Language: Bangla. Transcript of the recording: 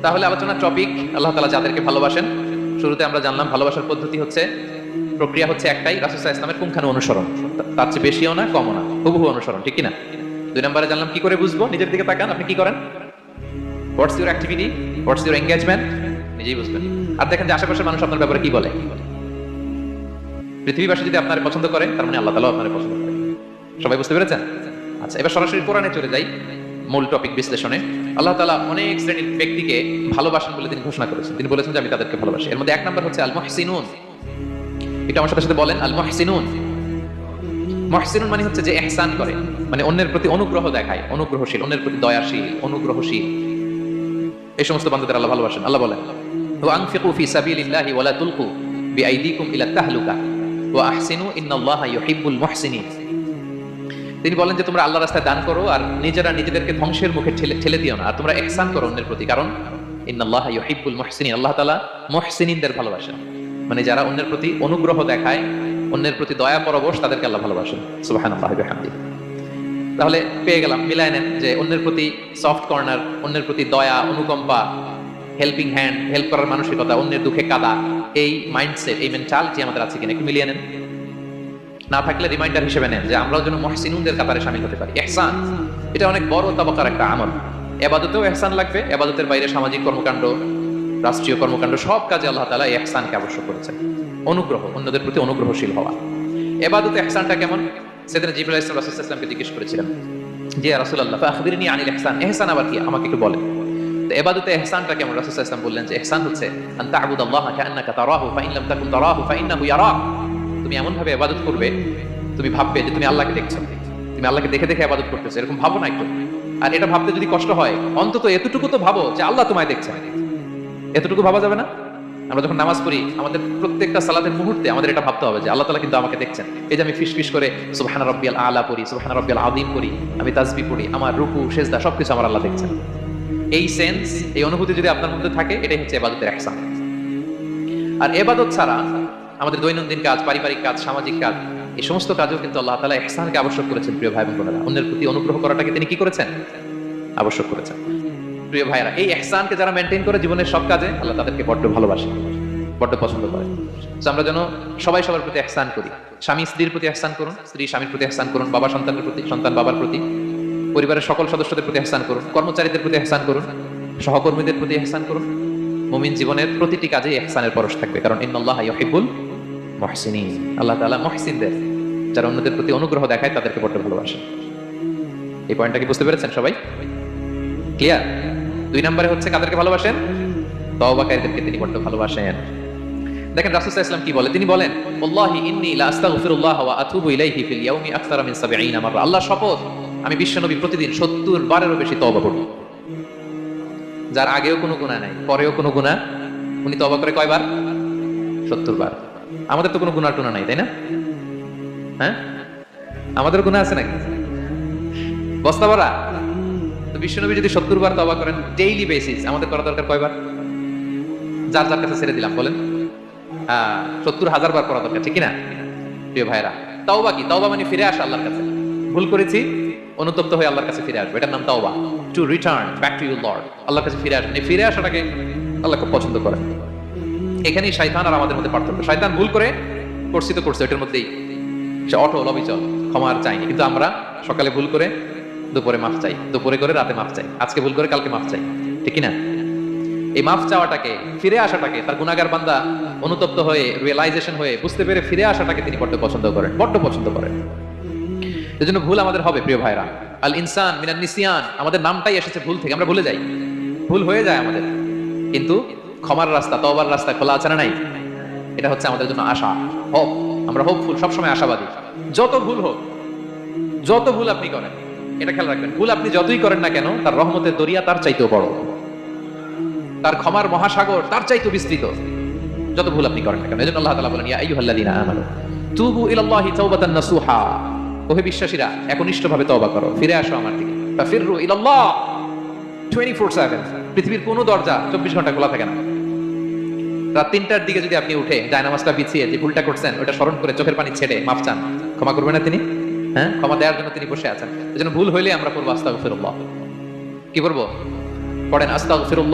তাহলে আলোচনার টপিক, আল্লাহ তাআলা যাদেরকে ভালোবাসেন। শুরুতে আমরা জানলাম ভালোবাসার পদ্ধতি হচ্ছে, প্রক্রিয়া হচ্ছে একটাই, রাসূল সাল্লাল্লাহু আলাইহি ওয়াসাল্লামের পুঙ্খানু অনুসরণ, তার চেয়ে বেশিও না কমও না, হুবহু অনুসরণ, ঠিক কি না? 2 নম্বরে জানলাম কি করে বুঝবো, নিজের দিকে তাকান, আপনি কি করেন, what's your activity, what's your engagement, নিজেই বুঝবেন। আর দেখেন যে আশেপাশের মানুষ আপনার ব্যাপারে কি বলে। পৃথিবীবাসী যদি আপনার পছন্দ করে, তার মানে আল্লাহ তাআলা আপনার পছন্দ করে। সবাই বুঝতে পেরেছেন? আচ্ছা, এবার সরাসরি কোরআনে চলে যাই, মূল টপিক বিশ্লেষণে। আল্লাহ তাআলা অনেক শ্রেণীর ব্যক্তিকে ভালোবাসেন বলে তিনি ঘোষণা করেছেন। তিনি বলেছেন যে আমি তাদেরকে ভালোবাসি। এর মধ্যে 1 নম্বর হচ্ছে আল মুহসিনুন। এটা আমার সাথে সাথে বলেন, আল মুহসিনুন। মুহসিনুন মানে হচ্ছে যে ইহসান করে, মানে অন্যের প্রতি অনুগ্রহ দেখায়, অনুগ্রহশীল, অন্যের প্রতি দয়াশীল, অনুগ্রহশীল। এই সমস্ত বান্দাদের আল্লাহ ভালোবাসেন। আল্লাহ বলেন, ওয়া আনফিকু ফি সাবিলিল্লাহি ওয়া লা তুলকু বিআইদিকুম ইলা তাহলুকা ওয়া আহসিনু ইন্নাল্লাহা ইউহিব্বুল মুহসিনিন। তিনি বলেন যে তোমরা আল্লাহর রাস্তায় দান করো আর নিজেরা নিজেদেরকে ধ্বংসের মুখে ঠেলে দিও না, আর তোমরা ইহসান করো অন্যের প্রতি, কারণ ইন্নাল্লাহা ইউহিব্বুল মুহসিনিন, আল্লাহ তাআলা মুহসিনিনদের ভালোবাসেন। মানে যারা অন্যের প্রতি অনুগ্রহ দেখায়, অন্যের প্রতি দয়া পরবশ, তাদেরকে আল্লাহ ভালোবাসেন। সুবহানাল্লাহি ওয়া বিহামদিহি। তাহলে পেয়ে গেলাম, মিলায় নেন যে অন্যের প্রতি সফট কর্নার, অন্যের প্রতি দয়া, অনুকম্পা, হেল্পিং হ্যান্ড, হেল্প করার মানসিকতা, অন্যের দুঃখে কাঁদা, এই মাইন্ডসেট, এই মেন্টালিটি আমাদের আছে কিনা একটু মিলিয়ে নেন। না থাকলে রিমাইন্ডার হিসেবে নেন যে আমরাও যেন মুহসিনুনদের কাতারে শামিল হতে পারি। ইহসান এটা অনেক বড় তাবাকার একটা আমল। ইবাদতেও ইহসান লাগবে, ইবাদতের বাইরে সামাজিক কর্মকাণ্ড, রাষ্ট্রীয় কর্মকাণ্ড, সব কাজে আল্লাহ তাআলা ইহসানকে আবশ্যক করেছেন। অনুগ্রহ, অন্যদের প্রতি অনুগ্রহশীল হওয়া। ইবাদতে ইহসানটা কেমন? সেদিন জিবরাইল আলাইহিস সালাম রাসূল সাল্লাল্লাহু আলাইহি ওয়াসাল্লামকে জিজ্ঞেস করেছিলেন যে ইয়া রাসূলুল্লাহ ফাখবিরনি আনিল ইহসান, ইহসান আবার কি, আমাকে একটু বলেন। তো ইবাদতে ইহসানটা কেমন? রাসূল সাল্লাল্লাহু আলাইহি ওয়াসাল্লাম বললেন যে ইহসান হচ্ছে আন তা'বুদাল্লাহা কাআন্নাকা তারাহু ফাইন লাম তাকুন তারাহু ফাইন্নাহু ইয়ারাক। তুমি এমন ভাবে ইবাদত করবে, তুমি ভাববে যে তুমি আল্লাহকে দেখছো, তুমি আল্লাহকে দেখে দেখে ইবাদত করতেছো, এরকম ভাবো না একটু। আর এটা ভাবতে যদি কষ্ট হয়, অন্তত এতটুকু তো ভাবো যে আল্লাহ তোমায় দেখছেন। এতটুকু ভাবা যাবে না? আমরা যখন নামাজ পড়ি, আমাদের প্রত্যেকটা সালাতের মুহূর্তে আমাদের এটা ভাবতে হবে যে আল্লাহ তাআলা কিন্তু আমাকে দেখছেন। এই যে আমি ফিসফিস করে সুবহান রাব্বিয়াল আলা পড়ি, সুবহান রাব্বিয়াল আযীম পড়ি, আমি তাসবিহ পড়ি, আমার রুকু সেজদা সবকিছু আমার আল্লাহ দেখছেন। এই সেন্স, এই অনুভূতি যদি আপনার মধ্যে থাকে, এটাই হচ্ছে ইবাদতের ইহসান। আর ইবাদত ছাড়া আমাদের দৈনন্দিন কাজ, পারিবারিক কাজ, সামাজিক কাজ, এই সমস্ত কাজেও কিন্তু আল্লাহ তাআলা ইহসানকে আবশ্যক করেছেন। প্রিয় ভাই বোনেরা, অন্যের প্রতি অনুগ্রহ করাটাকে তিনি কি করেছেন? আবশ্যক করেছেন। প্রিয় ভাইরা, এই ইহসানকে যারা মেইনটেইন করে জীবনের সব কাজে, আল্লাহ তাদেরকে বড্ড ভালোবাসেন, বড্ড পছন্দ করে। তো আমরা যেন সবাই সবার প্রতি ইহসান করি। স্বামী স্ত্রীর প্রতি ইহসান করুন, স্ত্রী স্বামীর প্রতি ইহসান করুন, বাবা সন্তানের প্রতি, সন্তান বাবার প্রতি, পরিবারের সকল সদস্যদের প্রতি ইহসান করুন, কর্মচারীদের প্রতি ইহসান করুন, সহকর্মীদের প্রতি ইহসান করুন। মুমিন জীবনের প্রতিটি কাজে ইহসানের পরশ থাকবে, কারণ ইন্নাল্লাহা ইউহিব্বুল মুহসিনিন। আল্লাহ তাআলা মুহসিনদের, যারা অন্যদের প্রতি অনুগ্রহ দেখায়, তাদেরকে বড্ড ভালোবাসেন। এই পয়েন্টটা কি বুঝতে পেরেছেন সবাই? ক্লিয়ার? 2 নম্বরে হচ্ছে কাদেরকে ভালোবাসেন? তওবাকারীদেরকে তিনি বড্ড ভালোবাসেন। দেখেন রাসূল সাল্লাল্লাহু আলাইহি ওয়াসাল্লাম কি বলে, তিনি বলেন ওয়াল্লাহি ইন্নী লা আস্তাগফিরুল্লাহ ওয়া আতুবু ইলাইহি ফিল ইয়াউমি আকসারা মিন 70 মাররা। আল্লাহ শপথ, আমি বিশ্বনবী প্রতিদিন 70 বারেরও বেশি তওবা করি। যার আগেও কোনো গুনাহ নাই, পরেও কোনো গুনাহ, উনি তওবা করে কয়বার? 70 বার। আমাদের তো কোনো গুনাহ টুনা নাই, তাই না? হ্যাঁ, আমাদের গুনাহ আছে নাকি? বস্তা ভরা। তো বিশ্বনবী যদি 70 বার তওবা করেন ডেইলি বেসিস, আমাদের করা দরকার কয়বার? যার যার কাছে ছেড়ে দিলাম, বলেন। 70,000 বার করা দরকার, ঠিক কি না? প্রিয় ভাইরা, তাওবা কি? তাওবা মানে ফিরে আসা আল্লাহর কাছে। ভুল করেছি, অনুতপ্ত হয়ে আল্লাহর কাছে ফিরে আসবে, এটার নাম তাওবা। To return back to your Lord, আল্লাহর কাছে ফিরে আসবেন। এই ফিরে আসাটাকে আল্লাহ খুব পছন্দ করেন। এখানেই শয়তান আর আমাদের মধ্যে পার্থক্য। শয়তান ভুল করে করছি তো করছে, এটার মধ্যেই সে অটল অবিচল, ক্ষমা আর চাইনি। কিন্তু আমরা সকালে ভুল করে দুপুরে মাফ চাই, দুপুরে করে রাতে মাফ চাই, আজকে ভুল করে কালকে মাফ চাই, ঠিক কি না? এই মাফ চাওয়াটাকে, ফিরে আসাটাকে, তার গুনাহগার বান্দা অনুতপ্ত হয়ে, রিয়েলাইজেশন হয়ে, বুঝতে পেরে ফিরে আসাটাকে তিনি বড্ড পছন্দ করেন, বড্ড পছন্দ করেন। এজন্য ভুল আমাদের হবে প্রিয় ভাইরা। আল ইনসান মিনান নিসিয়ান, আমাদের নামটাই এসেছে ভুল থেকে, আমরা ভুলে যাই, ভুল হয়ে যায় আমাদের। কিন্তু ক্ষমার রাস্তা, তওবার রাস্তা খোলা আছে না নাই? এটা হচ্ছে আমাদের জন্য আশা, হোপ। আমরা হোপফুল, সবসময় আশাবাদী। যত ভুল হোক, যত ভুল আপনি করেন, এটা খেয়াল রাখবেন, ভুল আপনি যতই করেন না কেন, তার রহমতের দরিয়া তার চাইতেও বড়, তার ক্ষমার মহাসাগর তার চাইতেও বিস্তৃত, যত ভুল আপনি করেন না কেন। এজন্য আল্লাহ তাআলা বলেন ইয়া আইয়ুহাল্লাযীনা আমানু তুবু ইলাল্লাহি তাওবাতান নাসুহা, ওহে বিশ্বাসীরা একনিষ্ঠভাবে তওবা করো, ফিরে আসো আমার দিকে। ফাফিরু ইলাল্লাহ 24/7। পৃথিবীর কোনো দরজা 24 ঘন্টা খোলা থাকে না। রাত 3টার দিকে যদি আপনি উঠে জায়নামাজটা বিছিয়ে যে ভুলটা করছেন ওটা স্মরণ করে চোখের পানি ছেড়ে মাফ চান, ক্ষমা করবেন না তিনি? হ্যাঁ, ক্ষমা দেওয়ার জন্য তিনি বসে আছেন। এজন্য ভুল হইলে আমরা পড়বো আস্তাগফিরুল্লাহ। কি পড়বো? পড়েন আস্তাগফিরুল্লাহ।